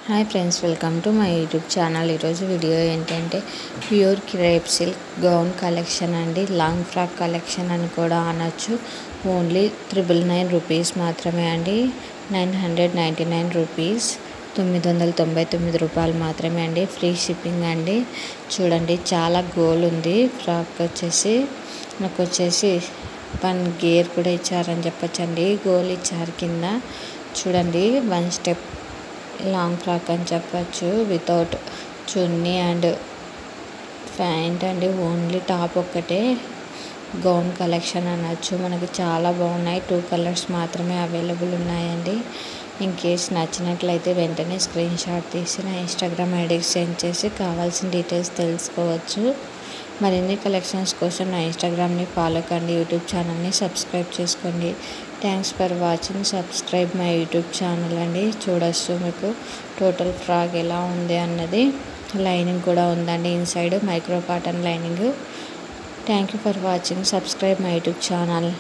Hi friends, welcome to my YouTube channel. ఈరోజు video ఏంటంటే pure crepe silk gown collection అండి. Long frock collection అని కూడా అనొచ్చు. ఓన్లీ 999 రూపీస్ మాత్రమే అండి. 999 రూపీస్, 999 రూపాయలు మాత్రమే అండి. ఫ్రీ షిప్పింగ్ అండి. చూడండి, చాలా గోల్ ఉంది. ఫ్రాక్ వచ్చేసి నాకు వచ్చేసి 1 గేర్ కూడా ఇచ్చారని చెప్పొచ్చండి. గోల్ ఇచ్చారు కింద. చూడండి, 1 స్టెప్ లాంగ్ ఫ్రాక్ అని చెప్పచ్చు. వితౌట్ చున్నీ అండ్ ప్యాంట్ అండి. ఓన్లీ టాప్ ఒక్కటే గౌన్ కలెక్షన్ అనొచ్చు. మనకి చాలా బాగున్నాయి. 2 కలర్స్ మాత్రమే అవైలబుల్ ఉన్నాయండి. ఇన్ కేస్ నచ్చినట్లయితే వెంటనే స్క్రీన్ షాట్ తీసి నా ఇన్స్టాగ్రామ్ ఐడికి సెండ్ చేసి కావాల్సిన డీటెయిల్స్ తెలుసుకోవచ్చు. మరిన్ని కలెక్షన్స్ కోసం నా ఇన్స్టాగ్రామ్ని ఫాలో కండి. యూట్యూబ్ ఛానల్ని సబ్స్క్రైబ్ చేసుకోండి. Thanks for watching. Subscribe my YouTube channel అండి. చూడొచ్చు మీకు టోటల్ ఫ్రాక్ ఎలా ఉంది అన్నది. లైనింగ్ కూడా ఉందండి. Inside micro cotton lining. Thank you for watching. Subscribe my YouTube channel.